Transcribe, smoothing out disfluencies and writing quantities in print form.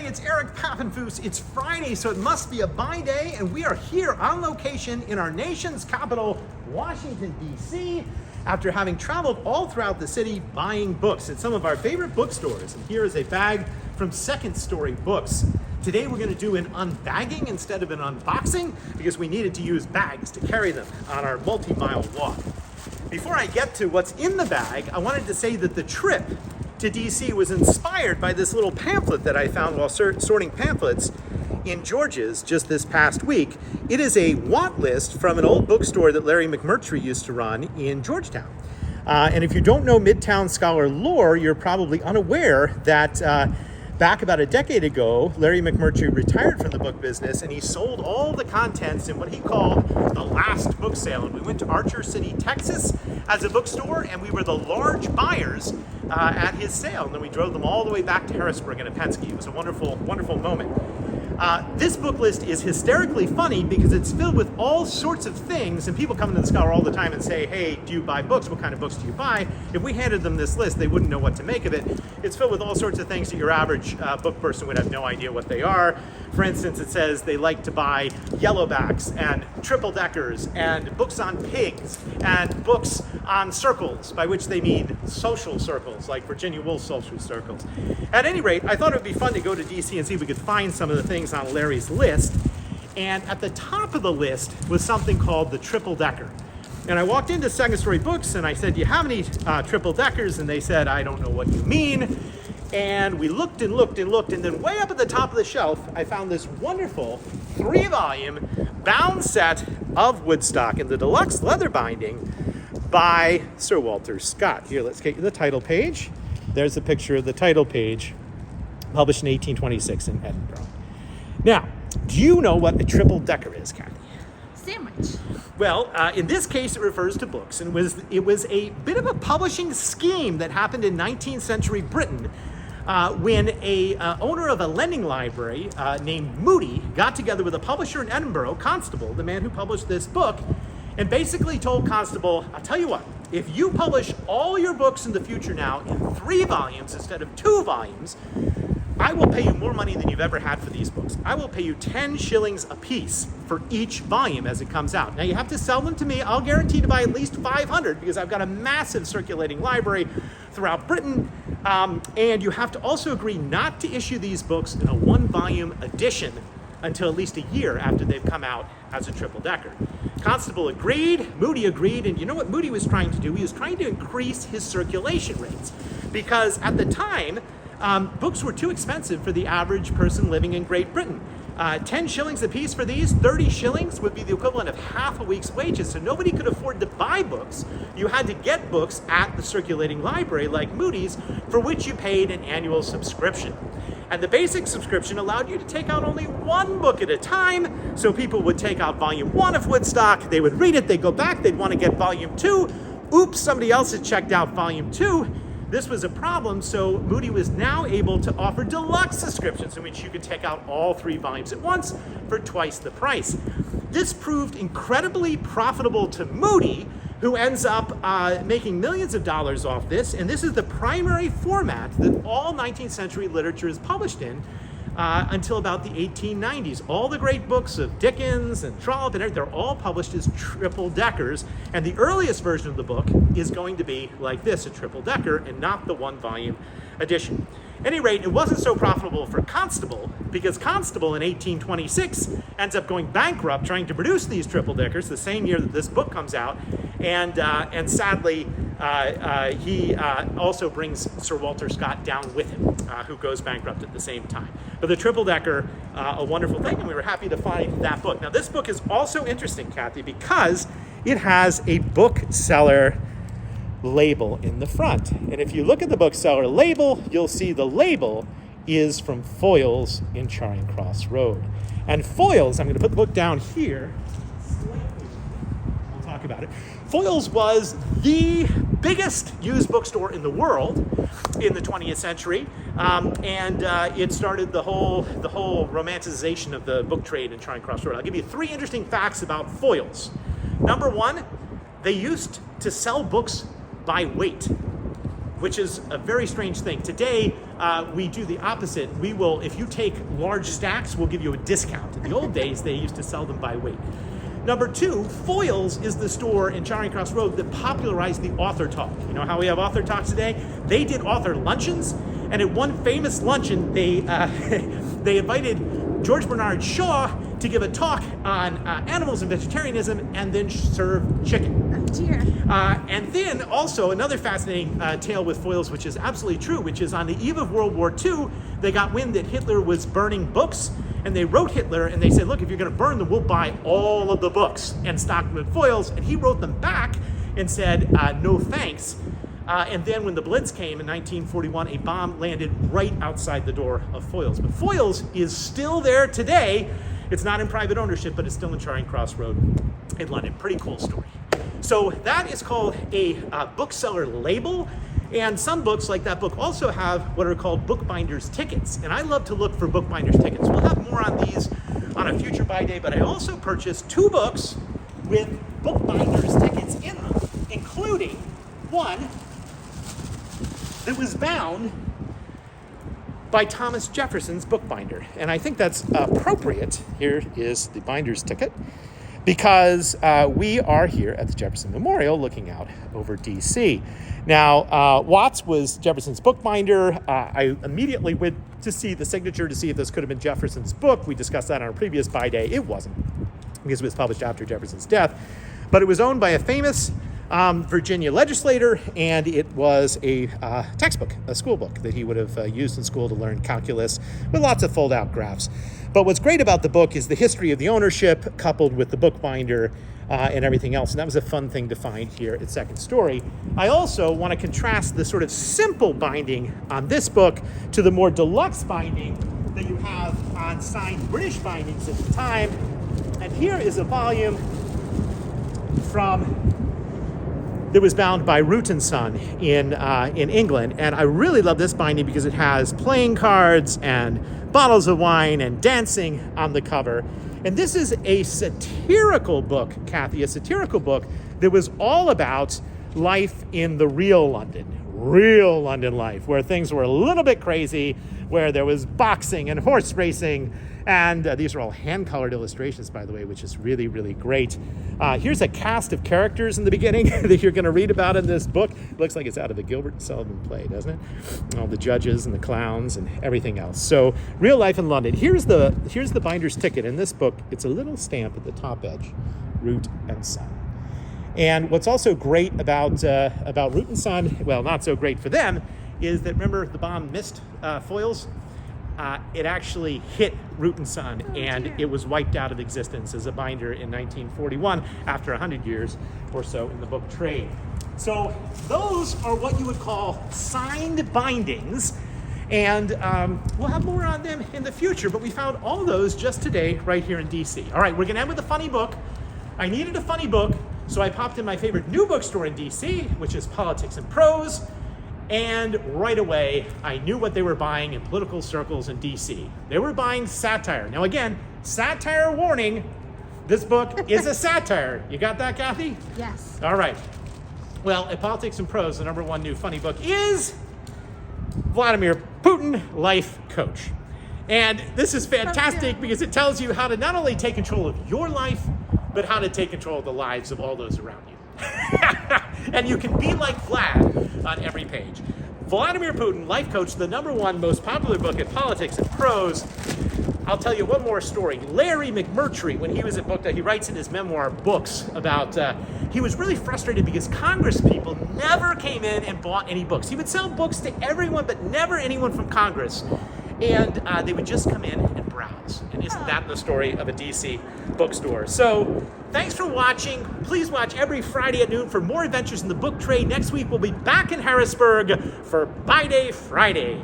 it's Eric Papenfuse. It's Friday, so it must be a buy day, and we are here on location in our nation's capital, Washington, D.C., after having traveled all throughout the city buying books at some of our favorite bookstores. And here is a bag from Second Story Books. Today we're going to do an unbagging instead of an unboxing because we needed to use bags to carry them on our multi-mile walk. Before I get to what's in the bag, I wanted to say that the trip to DC was inspired by this little pamphlet that I found while sorting pamphlets in George's just this past week. It is a want list from an old bookstore that Larry McMurtry used to run in Georgetown. And if you don't know Midtown Scholar lore, you're probably unaware that back about a decade ago, Larry McMurtry retired from the book business and he sold all the contents in what he called the last book sale. And we went to Archer City, Texas as a bookstore, and we were the large buyers at his sale. And then we drove them all the way back to Harrisburg and Penske. It was a wonderful, wonderful moment. This book list is hysterically funny because it's filled with all sorts of things, and people come into the Scholar all the time and say, hey, do you buy books? What kind of books do you buy? If we handed them this list, they wouldn't know what to make of it. It's filled with all sorts of things that your average book person would have no idea what they are. For instance, it says they like to buy yellowbacks and triple deckers and books on pigs and books on circles, by which they mean social circles, like Virginia Woolf's social circles. At any rate, I thought it would be fun to go to DC and see if we could find some of the things on Larry's list. And at the top of the list was something called the triple decker. And I walked into Second Story Books and I said, do you have any triple deckers? And they said, I don't know what you mean. And we looked and looked and looked, and then way up at the top of the shelf, I found this wonderful 3-volume bound set of Woodstock in the deluxe leather binding by Sir Walter Scott. Here, let's get you the title page. There's a picture of the title page, published in 1826 in Edinburgh. Now, do you know what a triple decker is, Cathy? Sandwich. Well, in this case, it refers to books, and it was a bit of a publishing scheme that happened in 19th century Britain when a owner of a lending library named Moody got together with a publisher in Edinburgh, Constable, the man who published this book, and basically told Constable, I'll tell you what, if you publish all your books in the future now in 3 volumes instead of 2 volumes, I will pay you more money than you've ever had for these books. I will pay you 10 shillings a piece for each volume as it comes out. Now you have to sell them to me. I'll guarantee to buy at least 500 because I've got a massive circulating library throughout Britain. And you have to also agree not to issue these books in a 1-volume edition until at least a year after they've come out as a triple decker. Constable agreed, Moody agreed, and you know what Moody was trying to do? He was trying to increase his circulation rates because at the time, books were too expensive for the average person living in Great Britain. 10 shillings a piece for these, 30 shillings would be the equivalent of half a week's wages, so nobody could afford to buy books. You had to get books at the circulating library like Moody's, for which you paid an annual subscription. And the basic subscription allowed you to take out only 1 book at a time, so people would take out volume 1 of Woodstock, they would read it, they'd go back, they'd want to get volume 2, oops, somebody else had checked out volume 2, This was a problem, so Moody was now able to offer deluxe subscriptions in which you could take out all 3 volumes at once for twice the price. This proved incredibly profitable to Moody, who ends up making millions of dollars off this, and this is the primary format that all 19th century literature is published in until about the 1890s. All the great books of Dickens and Trollope and everything, they're all published as triple deckers, and the earliest version of the book is going to be like this, a triple decker, and not the 1-volume edition. At any rate, it wasn't so profitable for Constable, because Constable in 1826 ends up going bankrupt trying to produce these triple deckers the same year that this book comes out, and sadly he also brings Sir Walter Scott down with him, who goes bankrupt at the same time. But the triple decker, a wonderful thing, and we were happy to find that book. Now this book is also interesting, Cathy, because it has a bookseller label in the front. And if you look at the bookseller label, you'll see the label is from Foyles in Charing Cross Road. And Foyles, I'm going to put the book down here. We'll talk about it. Foyles was the biggest used bookstore in the world in the 20th century, and it started the whole romanticization of the book trade in Charing Cross Road. I'll give you 3 interesting facts about Foyles. Number 1, they used to sell books by weight. which is a very strange thing. Today, we do the opposite. We will, if you take large stacks, we'll give you a discount. In the old days, they used to sell them by weight. Number two, Foyles is the store in Charing Cross Road that popularized the author talk. You know how we have author talks today? They did author luncheons, and at one famous luncheon, they they invited George Bernard Shaw to give a talk on animals and vegetarianism, and then serve chicken. Oh dear. And then also another fascinating tale with Foyles, which is absolutely true, which is on the eve of World War II, they got wind that Hitler was burning books, and they wrote Hitler and they said, look, if you're going to burn them, we'll buy all of the books and stock them at Foyles. And he wrote them back and said, no thanks. And then when the Blitz came in 1941, a bomb landed right outside the door of Foyles. But Foyles is still there today. It's not in private ownership, but it's still in Charing Cross Road in London. Pretty cool story. So that is called a bookseller label. And some books, like that book, also have what are called Bookbinders tickets. And I love to look for Bookbinders tickets. We'll have more on these on a future buy day, but I also purchased 2 books with Bookbinders tickets in them, including one that was bound by Thomas Jefferson's Bookbinder. And I think that's appropriate. Here is the binder's ticket, because we are here at the Jefferson Memorial looking out over DC. Now, Watts was Jefferson's bookbinder. I immediately went to see the signature to see if this could have been Jefferson's book. We discussed that on our previous buy day. It wasn't, because it was published after Jefferson's death. But it was owned by a famous Virginia legislator, and it was a textbook, a school book that he would have used in school to learn calculus with lots of fold-out graphs. But what's great about the book is the history of the ownership coupled with the bookbinder and everything else. And that was a fun thing to find here at Second Story. I also want to contrast the sort of simple binding on this book to the more deluxe binding that you have on signed British bindings at the time. And here is a volume that was bound by Root & Son in England. And I really love this binding because it has playing cards and bottles of wine and dancing on the cover. And this is a satirical book, Cathy, a satirical book that was all about life in the real London life, where things were a little bit crazy, where there was boxing and horse racing. And these are all hand-colored illustrations, by the way, which is really, really great. Here's a cast of characters in the beginning that you're going to read about in this book. It looks like it's out of a Gilbert and Sullivan play, doesn't it? All the judges and the clowns and everything else. So, real life in London. Here's the binder's ticket. In this book, it's a little stamp at the top edge, Root & Son. And what's also great about Root & Son, well, not so great for them, is that, remember, the bomb missed Foyles? It actually hit Root & Son, and it was wiped out of existence as a binder in 1941 after 100 years or so in the book trade. So those are what you would call signed bindings, and we'll have more on them in the future, but we found all those just today right here in DC. All right, we're going to end with a funny book. I needed a funny book, so I popped in my favorite new bookstore in DC, which is Politics and Prose. And right away, I knew what they were buying in political circles in DC. They were buying satire. Now again, satire warning, this book is a satire. You got that, Cathy? Yes. All right. Well, at Politics and Prose, the #1 new funny book is Vladimir Putin, Life Coach. And this is fantastic because it tells you how to not only take control of your life, but how to take control of the lives of all those around you. And you can be like Vlad on every page. Vladimir Putin, Life Coach, the #1 most popular book in Politics and Prose. I'll tell you one more story. Larry McMurtry, when he was at Bookbinders, he writes in his memoir, Books, about, he was really frustrated because Congress people never came in and bought any books. He would sell books to everyone, but never anyone from Congress. And they would just come in and browse. And isn't that the story of a DC bookstore? So thanks for watching. Please watch every Friday at noon for more adventures in the book trade. Next week, we'll be back in Harrisburg for Buy Day Friday.